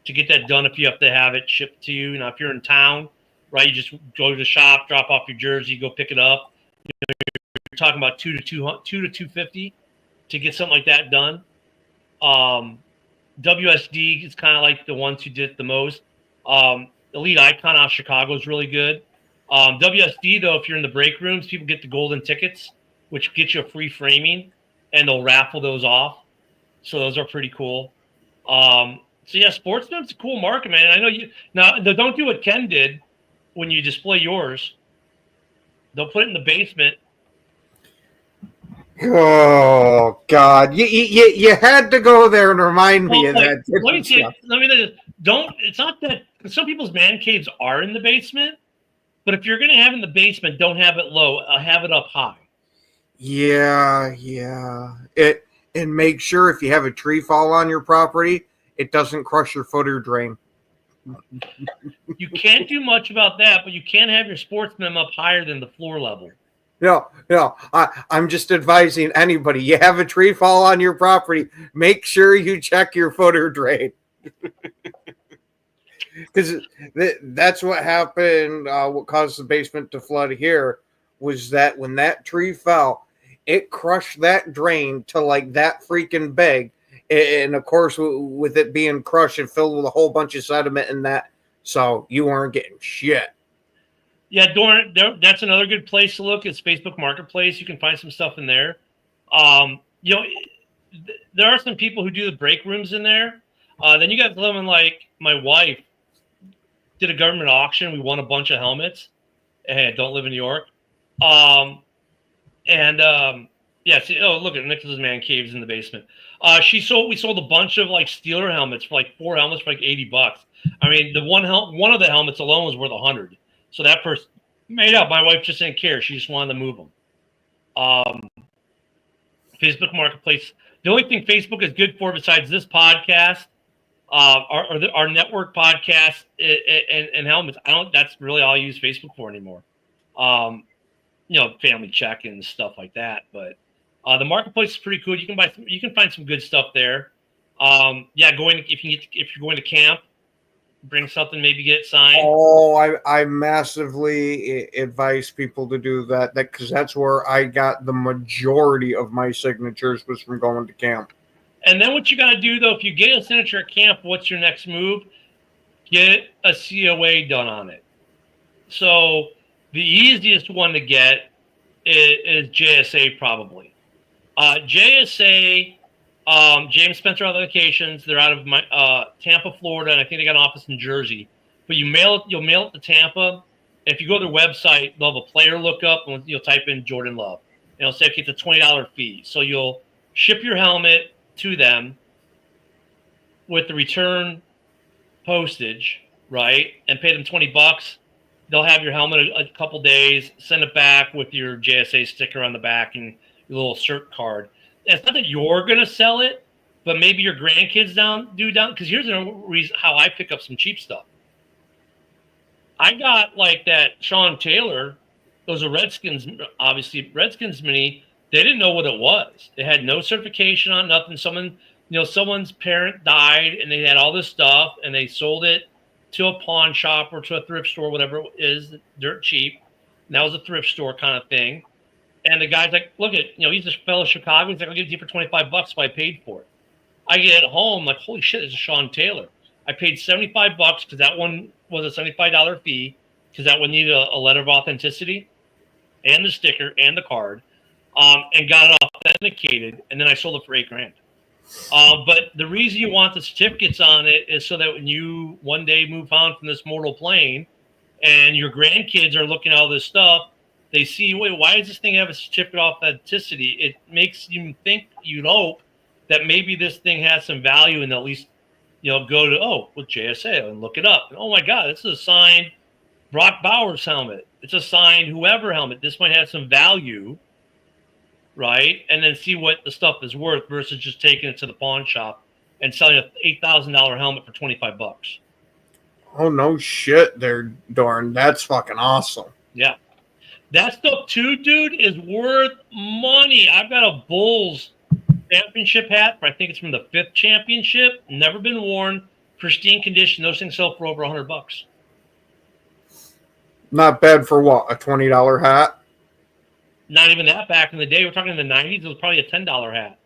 to get that done if you have to have it shipped to you. Now, if you're in town, right, you just go to the shop, drop off your jersey, go pick it up. You're talking about $200 to $250. To get something like that done. WSD is kind of like the ones who did it the most. Elite Icon out of Chicago is really good. WSD, though, if you're in the break rooms, people get the golden tickets, which get you a free framing, and they'll raffle those off. So those are pretty cool. So, yeah, Sportsman's a cool market, man. I know you – now, don't do what Ken did when you display yours. They'll put it in the basement. Oh God! You had to go there and remind me of that. It's not that some people's man caves are in the basement, but if you're going to have it in the basement, don't have it low. Have it up high. Yeah. And make sure if you have a tree fall on your property, it doesn't crush your footer drain. You can't do much about that, but you can have your sportsman up higher than the floor level. No. I'm just advising anybody. You have a tree fall on your property, make sure you check your footer drain. Because that's what happened. What caused the basement to flood here was that when that tree fell, it crushed that drain to like that freaking big. And of course, with it being crushed, it filled with a whole bunch of sediment in that. So you weren't getting shit. Yeah, Dorn, that's another good place to look. It's Facebook Marketplace. You can find some stuff in there. There are some people who do the break rooms in there. Then you got someone like my wife did a government auction. We won a bunch of helmets. Hey, don't live in New York. Look at Nicholas Man Caves in the basement. We sold a bunch of like Steeler helmets for like 4 helmets for like $80. I mean, the one of the helmets alone was worth $100. So that person made up. My wife just didn't care. She just wanted to move them. Facebook Marketplace. The only thing Facebook is good for besides this podcast, our network podcast and helmets. That's really all I use Facebook for anymore. Family check-ins and stuff like that. But the marketplace is pretty cool. You can find some good stuff there. If you're going to camp, bring something, maybe get it signed. Oh, I massively advise people to do that because that's where I got the majority of my signatures was from going to camp. And then what you got to do, though, if you get a signature at camp, what's your next move? Get a COA done on it. So the easiest one to get is JSA probably. JSA, James Spencer Authentications, they're out of Tampa, Florida, and I think they got an office in Jersey. but you'll mail it to Tampa. If you go to their website, they'll have a player lookup, and you'll type in Jordan Love. And it'll say, okay, it's a $20 fee. So you'll ship your helmet to them with the return postage, right? And pay them $20. They'll have your helmet a couple days, send it back with your JSA sticker on the back and your little cert card. And it's not that you're going to sell it, but maybe your grandkids down. Because here's the reason how I pick up some cheap stuff. I got like that Sean Taylor. Those are Redskins, obviously Redskins mini. They didn't know what it was. They had no certification on nothing. Someone's parent died, and they had all this stuff, and they sold it to a pawn shop or to a thrift store, whatever it is, dirt cheap. And that was a thrift store kind of thing. And the guy's like, look at, he's a fellow Chicago. He's like, I'll give it to you for $25 if I paid for it. I get it home, like, holy shit, it's a Sean Taylor. I paid $75 because that one was a $75 fee because that one needed a letter of authenticity and the sticker and the card, and got it authenticated. And then I sold it for $8,000. But the reason you want the certificates on it is so that when you one day move on from this mortal plane and your grandkids are looking at all this stuff, they see, wait, why does this thing have a certificate of authenticity? It makes you think, you'd hope, that maybe this thing has some value, and at least, go to, JSA and look it up. And, oh, my God, this is a signed Brock Bowers helmet. It's a signed whoever helmet. This might have some value, right? And then see what the stuff is worth versus just taking it to the pawn shop and selling an $8,000 helmet for $25. Oh, no shit there, Dorn. That's fucking awesome. Yeah. That stuff, too, dude, is worth money. I've got a Bulls championship hat. I think it's from the 5th championship. Never been worn. Pristine condition. Those things sell for over $100. Not bad for what? A $20 hat? Not even that back in the day. We're talking in the 90s. It was probably a $10 hat.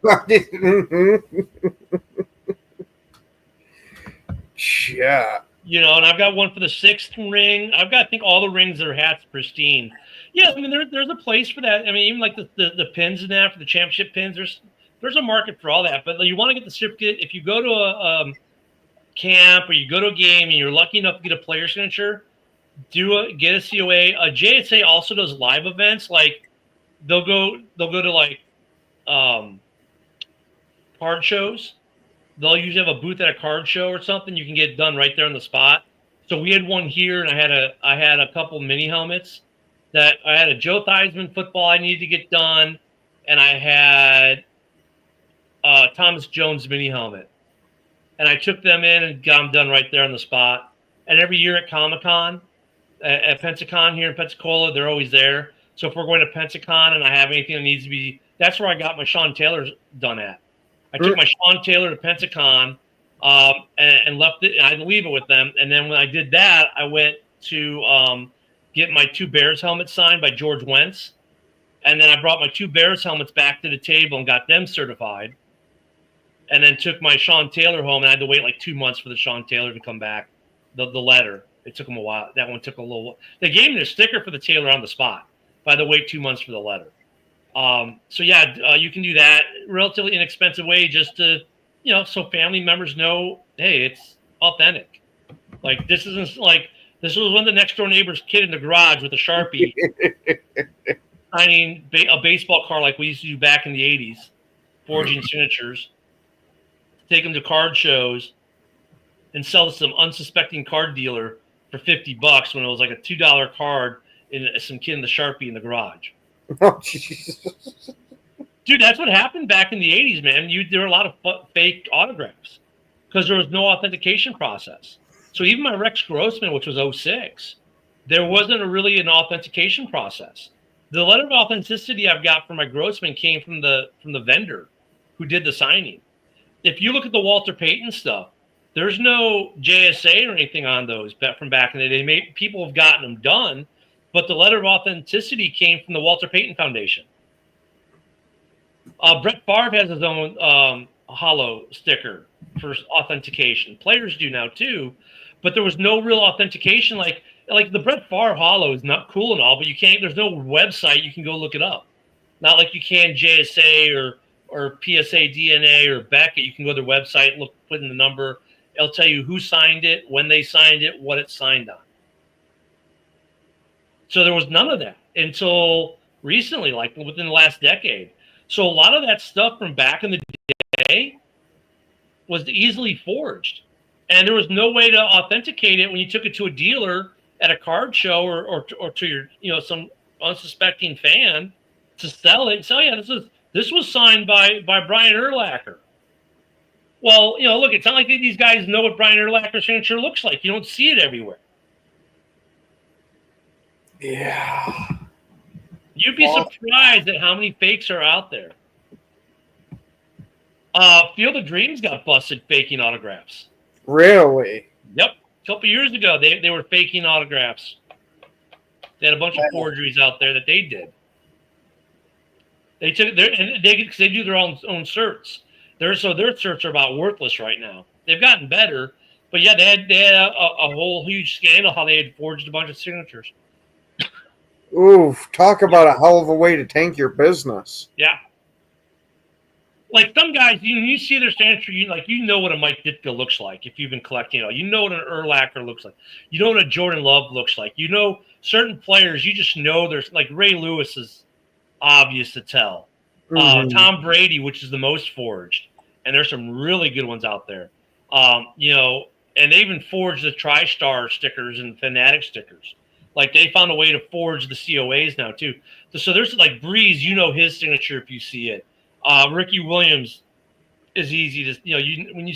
Yeah. And I've got one for the 6th ring. I've got, I think, all the rings that are hats pristine. Yeah, I mean, there's a place for that. I mean, even like the pins in that for the championship pins, there's a market for all that. But you want to get the certificate. If you go to a camp or you go to a game and you're lucky enough to get a player signature, get a COA. JSA also does live events. Like they'll go to like card shows. They'll usually have a booth at a card show or something. You can get it done right there on the spot. So we had one here, and I had a couple mini helmets. That I had a Joe Theismann football I needed to get done, and I had Thomas Jones mini helmet. And I took them in and got them done right there on the spot. And every year at Comic-Con, at Pensacon here in Pensacola, they're always there. So if we're going to Pensacon and I have anything that needs to be, that's where I got my Sean Taylor done at. I took my Sean Taylor to Pensacon and left it, and I leave it with them. And then when I did that, I went to get my 2 Bears helmets signed by George Wentz. And then I brought my 2 Bears helmets back to the table and got them certified. And then took my Sean Taylor home, and I had to wait like 2 months for the Sean Taylor to come back. The letter. It took them a while. That one took a little while. They gave me the sticker for the Taylor on the spot. But I had to wait 2 months for the letter. So yeah, you can do that. Relatively inexpensive way just to, so family members know, hey, it's authentic. Like this isn't like, this was one of the next door neighbor's kid in the garage with a Sharpie signing a baseball card like we used to do back in the 80s, forging signatures, take them to card shows and sell to some unsuspecting card dealer for $50 when it was like a $2 card in some kid in the Sharpie in the garage. Oh, Jesus. Dude, that's what happened back in the 80s, man. There were a lot of fake autographs because there was no authentication process. So even my Rex Grossman, which was 06, there wasn't really an authentication process. The letter of authenticity I've got for my Grossman came from the vendor who did the signing. If you look at the Walter Payton stuff, there's no JSA or anything on those from back in the day. People have gotten them done, but the letter of authenticity came from the Walter Payton Foundation. Brett Favre has his own hollow sticker for authentication. Players do now too, but there was no real authentication. Like the Brett Favre hollow is not cool and all, but you can't. There's no website you can go look it up. Not like you can JSA or PSA DNA or Beckett. You can go to their website, put in the number. It'll tell you who signed it, when they signed it, what it signed on. So there was none of that until recently, like within the last decade. So a lot of that stuff from back in the day was easily forged. And there was no way to authenticate it when you took it to a dealer at a card show or to your, some unsuspecting fan to sell it and say, yeah, this was signed by Brian Urlacher. Well, look, it's not like these guys know what Brian Urlacher's signature looks like. You don't see it everywhere. Yeah. You'd be surprised at how many fakes are out there. Field of Dreams got busted faking autographs. Really? Yep. A couple years ago, they were faking autographs. They had a bunch of forgeries out there that they did. They took they do their own certs. Their certs are about worthless right now. They've gotten better, but yeah, they had a whole huge scandal how they had forged a bunch of signatures. Oof, talk about a hell of a way to tank your business. Yeah. Like some guys, you see their signature, you know what a Mike Ditka looks like if you've been collecting. You know what an Urlacher looks like. You know what a Jordan Love looks like. You know certain players, you just know there's like Ray Lewis is obvious to tell. Tom Brady, which is the most forged, and there's some really good ones out there. And they even forged the TriStar stickers and Fanatic stickers. Like they found a way to forge the COAs now too. So there's like Breeze, his signature if you see it. Ricky Williams is easy to when you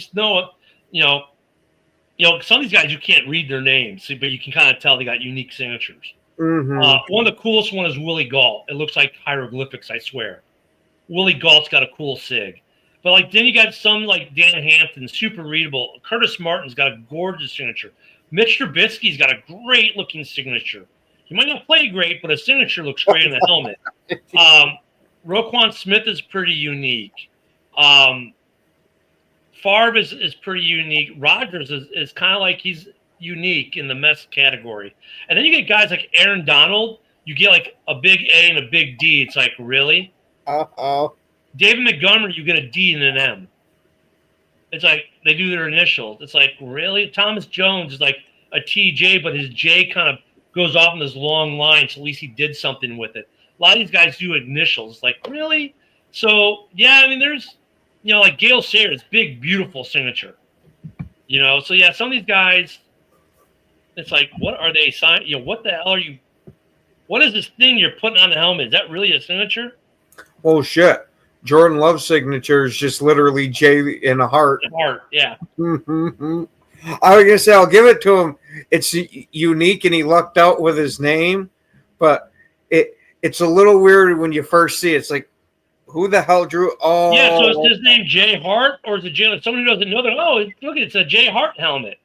know some of these guys you can't read their names, but you can kind of tell they got unique signatures. One of the coolest one is Willie Gault. It looks like hieroglyphics, I swear. Willie Gault's got a cool sig. But then you got some like Dan Hampton, super readable. Curtis Martin's got a gorgeous signature. Mitch Trubisky's got a great looking signature. He might not play great, but his signature looks great in the helmet. Roquan Smith is pretty unique. Favre is pretty unique. Rodgers is kind of like he's unique in the mess category. And then you get guys like Aaron Donald. You get like a big A and a big D. It's like, really? Uh-oh. David Montgomery, you get a D and an M. It's like they do their initials. It's like, really? Thomas Jones is like a TJ, but his J kind of goes off in this long line, so at least he did something with it. A lot of these guys do initials. Like, really? So, yeah, there's, like Gale Sayers, big, beautiful signature. So, yeah, some of these guys, it's like, what are they signing? What the hell are you – what is this thing you're putting on the helmet? Is that really a signature? Oh, shit. Jordan Love's signature is just literally J in a heart. Heart, yeah. I was going to say, I'll give it to him. It's unique, and he lucked out with his name, but it's a little weird when you first see it. It's like, who the hell drew? Oh, yeah. So is his name Jay Hart, or is it Jay? Somebody doesn't know that. Oh, look, it's a Jay Hart helmet.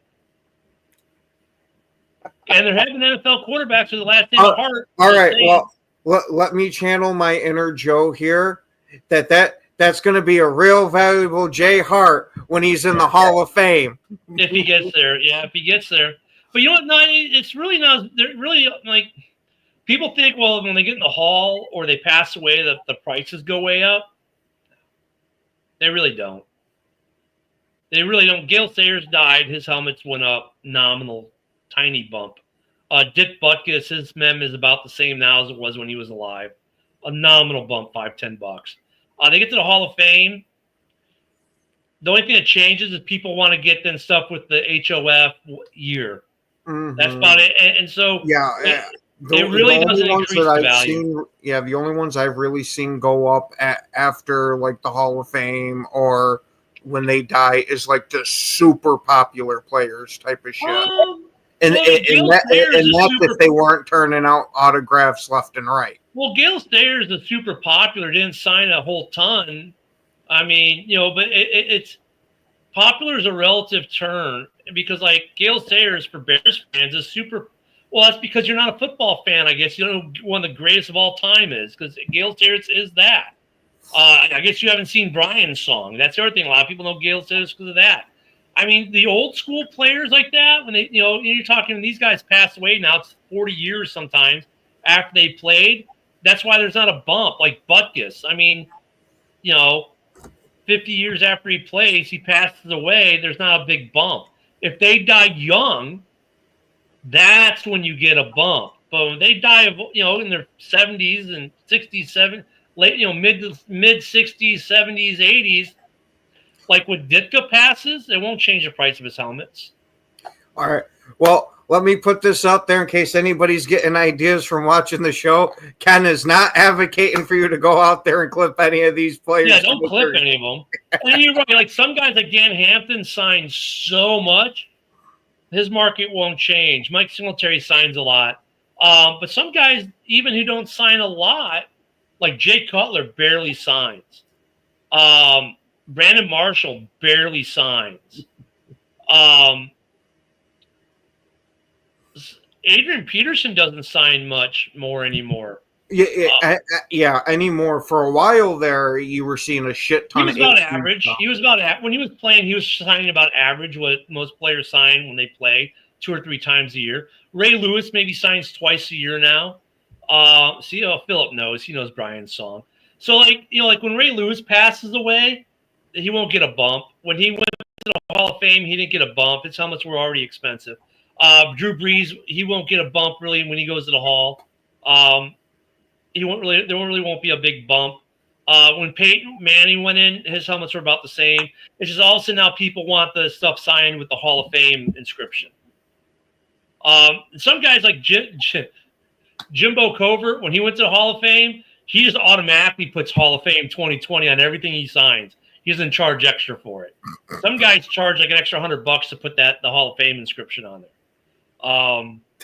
And they're having NFL quarterbacks with the last name Hart. All right. Well, let me channel my inner Joe here. That's going to be a real valuable Jay Hart when he's in the Hall of Fame. If he gets there, yeah. If he gets there, but you know what? No, it's really not. They're really like. People think, well, when they get in the hall or they pass away, the prices go way up. They really don't. They really don't. Gale Sayers died. His helmets went up. Nominal, tiny bump. Dick Butkus, his mem is about the same now as it was when he was alive. A nominal bump, $5-10. They get to the Hall of Fame. The only thing that changes is people want to get then stuff with the HOF year. Mm-hmm. That's about it. And so yeah. It really doesn't increase the value. The only ones I've really seen go up after like the Hall of Fame or when they die is like the super popular players type of shit. And that's if they weren't turning out autographs left and right. Well, Gale Sayers is super popular. Didn't sign a whole ton. But it's popular is a relative term because like Gale Sayers for Bears fans is super. Well, that's because you're not a football fan, I guess. You know one of the greatest of all time is because Gale Sayers is that. I guess you haven't seen Brian's song. That's the other thing. A lot of people know Gale Sayers because of that. The old school players like that, when they, you're talking, these guys pass away now. It's 40 years sometimes after they played. That's why there's not a bump like Butkus. 50 years after he plays, he passes away, there's not a big bump. If they die young, that's when you get a bump. But when they die of, in their 70s and 60s, mid 60s, 70s, 80s, like when Ditka passes, it won't change the price of his helmets. All right. Well, let me put this out there in case anybody's getting ideas from watching the show. Ken is not advocating for you to go out there and clip any of these players. Yeah, don't clip any of them. And you're right. Like some guys like Dan Hampton signs so much, his market won't change. Mike Singletary signs a lot. But some guys, even who don't sign a lot, like Jay Cutler barely signs. Brandon Marshall barely signs. Adrian Peterson doesn't sign much more anymore. Yeah, anymore. For a while there, you were seeing a shit ton. He was about average. He was about when he was playing. He was signing about average what most players sign when they play 2 or 3 times a year. Ray Lewis maybe signs twice a year now. Philip knows. He knows Brian's song. So like when Ray Lewis passes away, he won't get a bump. When he went to the Hall of Fame, he didn't get a bump. His helmets were already expensive. Drew Brees, he won't get a bump really when he goes to the Hall. There really won't be a big bump. When Peyton Manning went in, his helmets were about the same. It's just all of a sudden now people want the stuff signed with the Hall of Fame inscription. Some guys like Jimbo Covert, when he went to the Hall of Fame, he just automatically puts Hall of Fame 2020 on everything he signs. He doesn't charge extra for it. Some guys charge like an extra $100 to put the Hall of Fame inscription on there.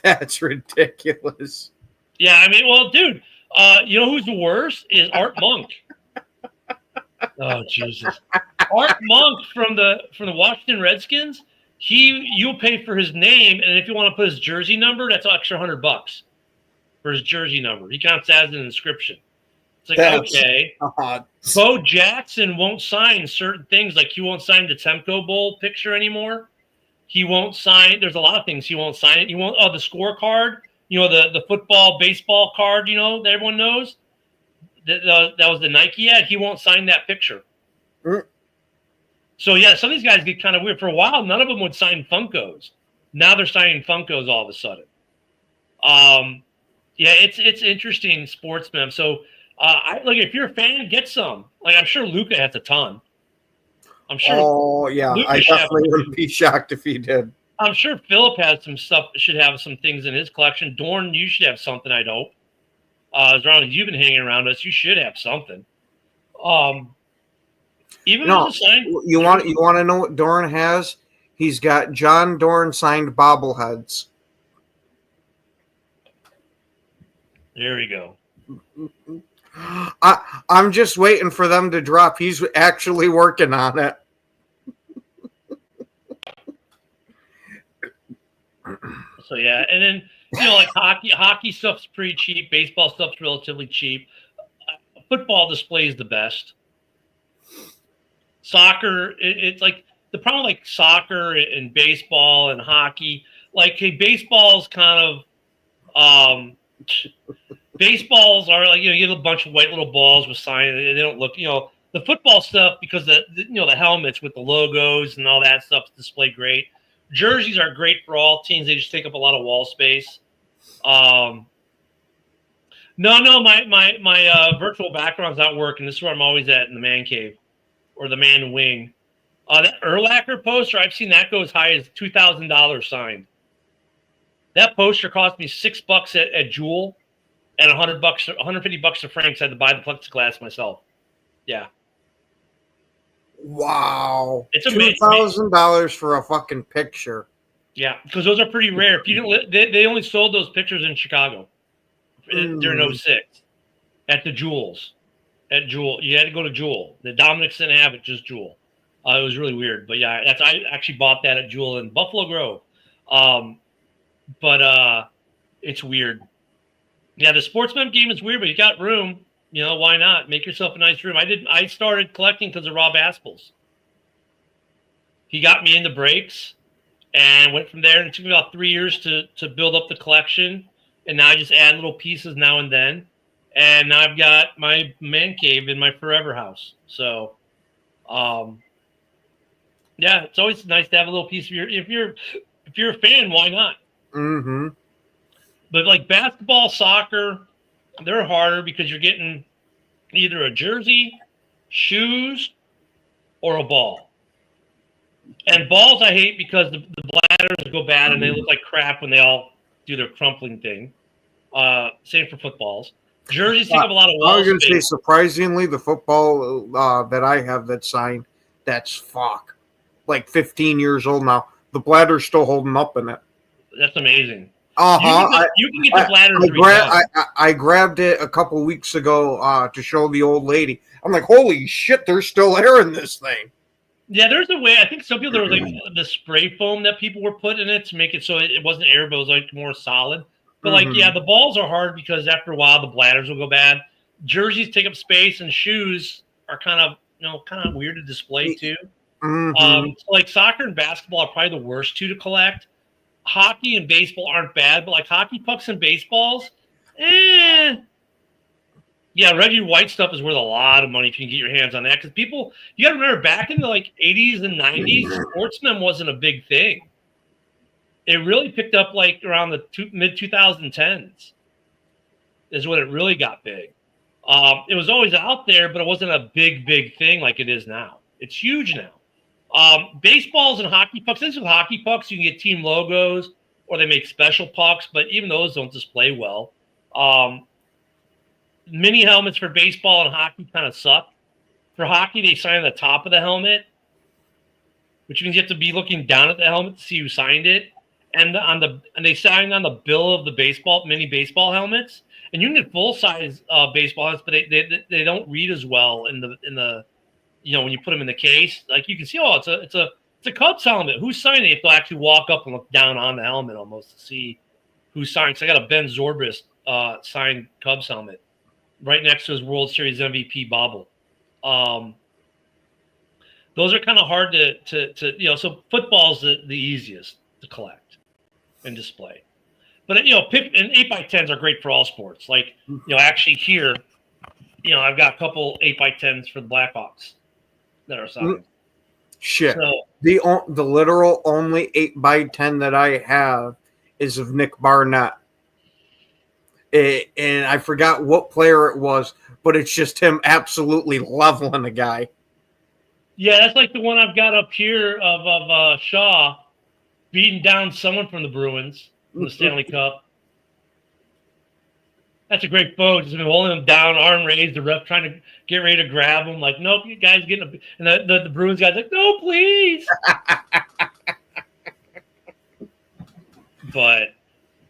That's ridiculous. Yeah, I mean, well, dude, you know who's the worst is Art Monk. Oh Jesus, Art Monk from the Washington Redskins. You'll pay for his name, and if you want to put his jersey number, that's an extra $100 for his jersey number. He counts as an inscription. It's like, okay. Bo Jackson won't sign certain things, like he won't sign the Temco Bowl picture anymore. He won't sign. There's a lot of things he won't sign it. He won't. Oh, the scorecard. The football, baseball card. That everyone knows. That was the Nike ad. He won't sign that picture. So yeah, some of these guys get kind of weird. For a while, none of them would sign Funkos. Now they're signing Funkos all of a sudden. Yeah, it's interesting, sportsman. So if you're a fan, get some. Like I'm sure Luca has a ton. I'm sure. Oh yeah, Luka I definitely wouldn't be shocked if he did. I'm sure Philip has some stuff. Should have some things in his collection. Dorn, you should have something. I'd hope. As long as you've been hanging around us, you should have something. You want to know what Dorn has? He's got John Dorn signed bobbleheads. There we go. I'm just waiting for them to drop. He's actually working on it. So yeah, and then like hockey stuff's pretty cheap. Baseball stuff's relatively cheap. Football display is the best. Soccer, it's like the problem like soccer and baseball and hockey. Like, hey, baseball's kind of baseballs are like you get a bunch of white little balls with signs. They don't look the football stuff because the helmets with the logos and all that stuff display great. Jerseys are great for all teams. They just take up a lot of wall space. My virtual background's not working. This is where I'm always at in the man cave or the man wing. That Urlacher poster, I've seen that go as high as $2,000 signed. That poster cost me $6 at Jewel and $150 to Frank's. I had to buy the plexiglass myself. Yeah. Wow. It's $2,000 for a fucking picture. Yeah, because those are pretty rare. If you didn't, they only sold those pictures in Chicago during 06 at the Jewels. At Jewel, you had to go to Jewel. The Dominics didn't have it, just Jewel. It was really weird, but yeah, I actually bought that at Jewel in Buffalo Grove. But it's weird. Yeah, the Sportsman game is weird, but you got room. Why not? Make yourself a nice room. I started collecting because of Rob Aspels. He got me into breaks and went from there. And it took me about 3 years to build up the collection. And now I just add little pieces now and then. And now I've got my man cave in my forever house. So Yeah, it's always nice to have a little piece of your. If you're a fan, why not? Mm-hmm. But like basketball, soccer, they're harder because you're getting either a jersey, shoes, or a ball. And balls I hate because the bladders go bad and they look like crap when they all do their crumpling thing. Same for footballs. Jerseys take up a lot of I wall was going to say, space. surprisingly, the football that I have that signed, that's like 15 years old now. The bladder's still holding up in it. That's amazing. Uh-huh. You can get the bladders. I grabbed it a couple weeks ago to show the old lady. I'm like, holy shit, there's still air in this thing. Yeah, there's a way. I think some people, there was like the spray foam that people were putting in it to make it so it wasn't air, but it was like more solid. But like, yeah, the balls are hard because after a while the bladders will go bad. Jerseys take up space, and shoes are kind of weird to display too. So like soccer and basketball are probably the worst two to collect. Hockey and baseball aren't bad, but like hockey pucks and baseballs, yeah, Reggie White stuff is worth a lot of money if you can get your hands on that. Because people, you got to remember, back in the like 80s and 90s, sportsmen wasn't a big thing. It really picked up like around the mid 2010s is when it really got big. It was always out there, but it wasn't a big thing like it is now. It's huge now. Baseballs and hockey pucks. This with hockey pucks, you can get team logos or they make special pucks, but even those don't display well. Mini helmets for baseball and hockey kind of suck. For hockey, they sign the top of the helmet, which means you have to be looking down at the helmet to see who signed it. And they sign on the bill of the mini baseball helmets. And you can get full size baseball helmets, but they don't read as well in the when you put them in the case. Like you can see, it's a Cubs helmet. Who signed it? You have to actually walk up and look down on the helmet almost to see who signed. So I got a Ben Zorbis signed Cubs helmet right next to his World Series MVP bobble. Those are kind of hard to so football's the easiest to collect and display. But and 8x10s are great for all sports. Like, actually here, I've got a couple 8x10s for the Blackhawks that are signed. Shit. So, The literal only 8x10 that I have is of Nick Barnett. And I forgot what player it was, but it's just him absolutely leveling a guy. yeah, that's like the one I've got up here of Shaw beating down someone from the Bruins in the Stanley Cup. That's a great photo. Just been holding him down, arm raised, the ref trying to get ready to grab him. Like, nope, you guys getting and the Bruins guy's like, no, please. But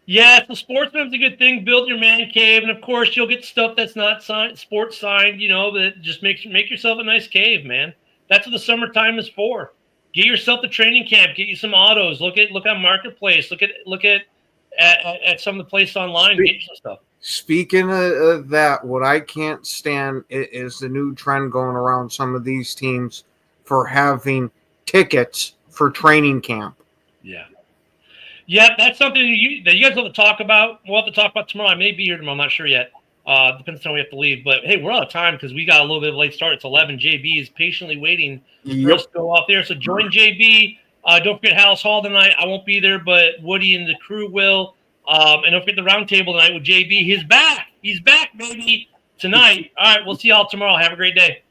yeah, so sportsman's a good thing. Build your man cave, and of course you'll get stuff that's not sports signed. That just make yourself a nice cave, man. That's what the summertime is for. Get yourself the training camp. Get you some autos. Look on Marketplace. Look at some of the places online. Get you some stuff. Speaking of that, what I can't stand is the new trend going around some of these teams for having tickets for training camp. Yeah, that's something that you guys have to talk about. We'll have to talk about tomorrow. I may be here tomorrow. I'm not sure yet. Depends on when we have to leave. But, hey, we're out of time because we got a little bit of a late start. It's 11. JB is patiently waiting for us to go off there. So join JB. Don't forget House Hall tonight. I won't be there, but Woody and the crew will. And don't forget the round table tonight with JB. He's back. He's back, baby, tonight. All right, we'll see y'all tomorrow. Have a great day.